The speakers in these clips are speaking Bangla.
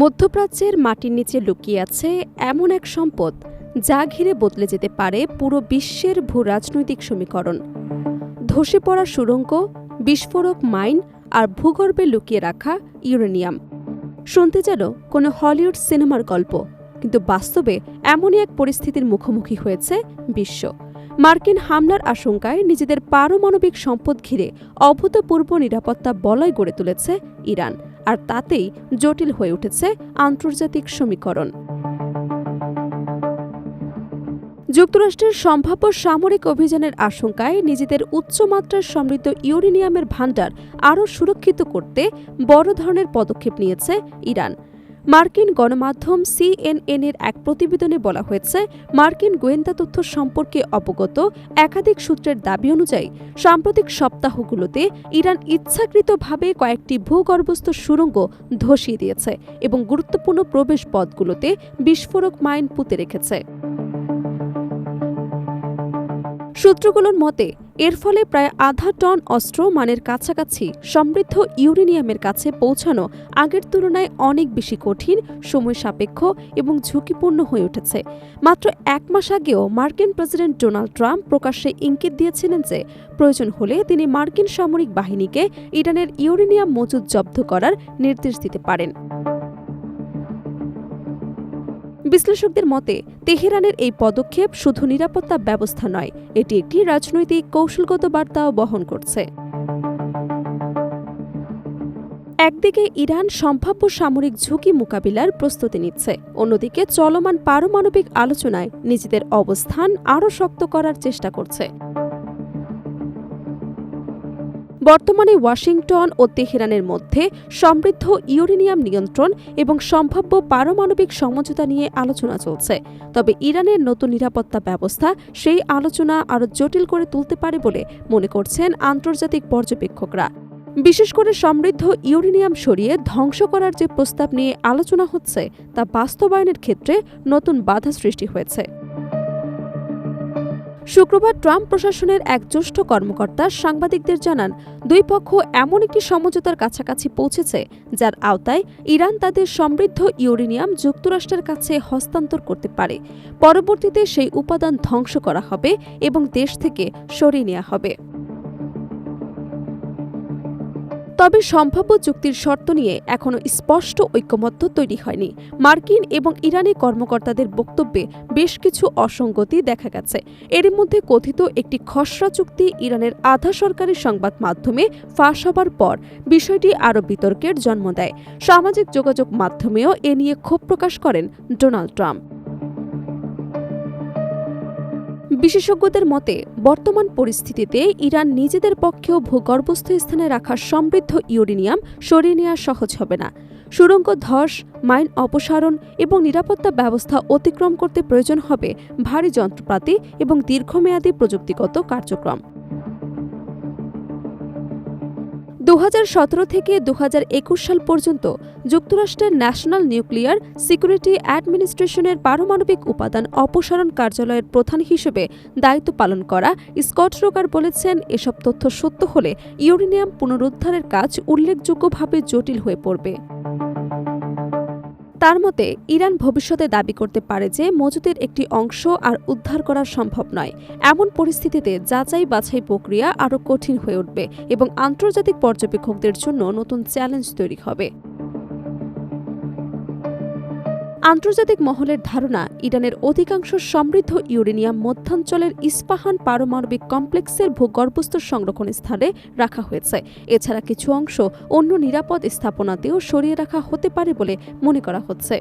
মধ্যপ্রাচ্যের মাটির নিচে লুকিয়ে আছে এমন এক সম্পদ যা ঘিরে বদলে যেতে পারে পুরো বিশ্বের ভূরাজনৈতিক সমীকরণ। ধসে পড়া সুড়ঙ্গ, বিস্ফোরক মাইন আর ভূগর্ভে লুকিয়ে রাখা ইউরেনিয়াম। শুনতে যেন কোনো হলিউড সিনেমার গল্প, কিন্তু বাস্তবে এমনই এক পরিস্থিতির মুখোমুখি হয়েছে বিশ্ব। মার্কিন হামলার আশঙ্কায় নিজেদের পারমাণবিক সম্পদ ঘিরে অভূতপূর্ব নিরাপত্তা বলয় গড়ে তুলেছে ইরান, আর তাতেই জটিল হয়ে উঠেছে আন্তর্জাতিক সমীকরণ। যুক্তরাষ্ট্রের সম্ভাব্য সামরিক অভিযানের আশঙ্কায় নিজেদের উচ্চমাত্রার সমৃদ্ধ ইউরেনিয়ামের ভাণ্ডার আরও সুরক্ষিত করতে বড় ধরনের পদক্ষেপ নিয়েছে ইরান। মার্কিন গণমাধ্যম CNN-এর এক প্রতিবেদনে বলা হয়েছে, মার্কিন গোয়েন্দা তথ্য সম্পর্কে অবগত একাধিক সূত্রের দাবি অনুযায়ী সাম্প্রতিক সপ্তাহগুলোতে ইরান ইচ্ছাকৃতভাবে কয়েকটি ভূগর্ভস্থ সুড়ঙ্গ ধসিয়ে দিয়েছে এবং গুরুত্বপূর্ণ প্রবেশ পথগুলোতে বিস্ফোরক মাইন পুঁতে রেখেছে। সূত্রগুলোর মতে এর ফলে প্রায় আধা টন অস্ত্র মানের কাছাকাছি সমৃদ্ধ ইউরেনিয়ামের কাছে পৌঁছানো আগের তুলনায় অনেক বেশি কঠিন, সময় সাপেক্ষ এবং ঝুঁকিপূর্ণ হয়ে উঠেছে। মাত্র এক মাস আগেও মার্কিন প্রেসিডেন্ট ডোনাল্ড ট্রাম্প প্রকাশ্যে ইঙ্গিত দিয়েছিলেন যে প্রয়োজন হলে তিনি মার্কিন সামরিক বাহিনীকে ইরানের ইউরেনিয়াম মজুদ জব্দ করার নির্দেশ দিতে পারেন। বিশ্লেষকদের মতে তেহরানের এই পদক্ষেপ শুধু নিরাপত্তা ব্যবস্থা নয়, এটি একটি রাজনৈতিক কৌশলগত বার্তাও বহন করছে। একদিকে ইরান সম্ভাব্য সামরিক ঝুঁকি মোকাবিলার প্রস্তুতি নিচ্ছে, অন্যদিকে চলমান পারমাণবিক আলোচনায় নিজেদের অবস্থান আরও শক্ত করার চেষ্টা করছে। বর্তমানে ওয়াশিংটন ও তেহরানের মধ্যে সমৃদ্ধ ইউরেনিয়াম নিয়ন্ত্রণ এবং সম্ভাব্য পারমাণবিক সমঝোতা নিয়ে আলোচনা চলছে, তবে ইরানের নতুন নিরাপত্তা ব্যবস্থা সেই আলোচনা আরও জটিল করে তুলতে পারে বলে মনে করছেন আন্তর্জাতিক পর্যবেক্ষকরা। বিশেষ করে সমৃদ্ধ ইউরেনিয়াম সরিয়ে ধ্বংস করার যে প্রস্তাব নিয়ে আলোচনা হচ্ছে তা বাস্তবায়নের ক্ষেত্রে নতুন বাধা সৃষ্টি হয়েছে। শুক্রবার ট্রাম্প প্রশাসনের এক জ্যেষ্ঠ কর্মকর্তা সাংবাদিকদের জানান, দুই পক্ষ এমন একটি সমঝোতার কাছাকাছি পৌঁছেছে যার আওতায় ইরান তাদের সমৃদ্ধ ইউরেনিয়াম যুক্তরাষ্ট্রের কাছে হস্তান্তর করতে পারে। পরবর্তীতে সেই উপাদান ধ্বংস করা হবে এবং দেশ থেকে সরিয়ে নেওয়া হবে। তবে সম্ভাব্য চুক্তির শর্ত নিয়ে এখনও স্পষ্ট ঐকমত্য তৈরি হয়নি। মার্কিন এবং ইরানি কর্মকর্তাদের বক্তব্যে বেশ কিছু অসঙ্গতি দেখা গেছে। এর মধ্যে কথিত একটি খসড়া চুক্তি ইরানের আধা সরকারি সংবাদ মাধ্যমে ফাঁস হবার পর বিষয়টি আরও বিতর্কের জন্ম দেয়। সামাজিক যোগাযোগ মাধ্যমেও এ নিয়ে ক্ষোভ প্রকাশ করেন ডোনাল্ড ট্রাম্প। বিশেষজ্ঞদের মতে বর্তমান পরিস্থিতিতে ইরান নিজেদের পক্ষেও ভূগর্ভস্থ স্থানে রাখা সমৃদ্ধ ইউরেনিয়াম সরিয়ে নেওয়া সহজ হবে না। সুড়ঙ্গ ধস, মাইন অপসারণ এবং নিরাপত্তা ব্যবস্থা অতিক্রম করতে প্রয়োজন হবে ভারী যন্ত্রপাতি এবং দীর্ঘমেয়াদী প্রযুক্তিগত কার্যক্রম। 2017 থেকে 2021 সাল পর্যন্ত যুক্তরাষ্ট্রের ন্যাশনাল নিউক্লিয়ার সিকিউরিটি অ্যাডমিনিস্ট্রেশনের পারমাণবিক উপাদান অপসারণ কার্যালয়ের প্রধান হিসেবে দায়িত্ব পালন করা স্কট রোকার বলেছেন, এসব তথ্য সত্য হলে ইউরেনিয়াম পুনরুদ্ধারের কাজ উল্লেখযোগ্যভাবে জটিল হয়ে পড়বে। তার মতে ইরান ভবিষ্যতে দাবি করতে পারে যে মজুদের একটি অংশ আর উদ্ধার করা সম্ভব নয়। এমন পরিস্থিতিতে যাচাই বাছাই প্রক্রিয়া আরও কঠিন হয়ে উঠবে এবং আন্তর্জাতিক পর্যবেক্ষকদের জন্য নতুন চ্যালেঞ্জ তৈরি হবে। আন্তর্জাতিক মহলের ধারণা, ইরানের অধিকাংশ সমৃদ্ধ ইউরেনিয়াম মধ্যাঞ্চলের ইস্পাহান পারমাণবিক কমপ্লেক্সের ভূগর্ভস্থ সংরক্ষণ স্থানে রাখা হয়েছে। এছাড়া কিছু অংশ অন্য নিরাপদ স্থাপনাতেও সরিয়ে রাখা হতে পারে বলে মনে করা হচ্ছে।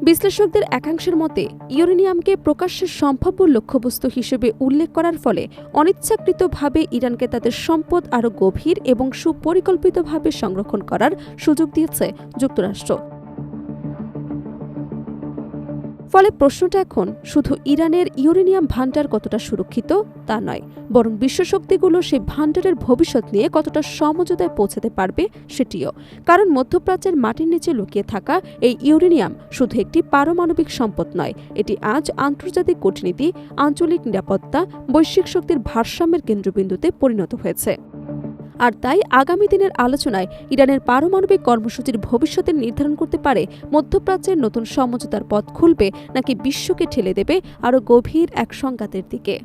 বিশ্লেষকদের একাংশের মতে ইউরেনিয়ামকে প্রকাশ্যের সম্ভাব্য লক্ষ্যবস্তু হিসেবে উল্লেখ করার ফলে অনিচ্ছাকৃতভাবে ইরানকে তাদের সম্পদ আরও গভীর এবং সুপরিকল্পিতভাবে সংরক্ষণ করার সুযোগ দিয়েছে যুক্তরাষ্ট্র। ফলে প্রশ্নটা এখন শুধু ইরানের ইউরেনিয়াম ভাণ্ডার কতটা সুরক্ষিত তা নয়, বরং বিশ্বশক্তিগুলো সেই ভাণ্ডারের ভবিষ্যৎ নিয়ে কতটা সমঝোতায় পৌঁছাতে পারবে সেটিও। কারণ মধ্যপ্রাচ্যের মাটির নিচে লুকিয়ে থাকা এই ইউরেনিয়াম শুধু একটি পারমাণবিক সম্পদ নয়, এটি আজ আন্তর্জাতিক কূটনীতি, আঞ্চলিক নিরাপত্তা, বৈশ্বিক শক্তির ভারসাম্যের কেন্দ্রবিন্দুতে পরিণত হয়েছে। আর তাই আগামী দিনের আলোচনায় ইরানের পারমাণবিক কর্মসূচির ভবিষ্যতের নির্ধারণ করতে পারে মধ্যপ্রাচ্যের নতুন সমঝোতার পথ খুলবে নাকি বিশ্বকে ঠেলে দেবে আরও গভীর এক সংঘাতের দিকে।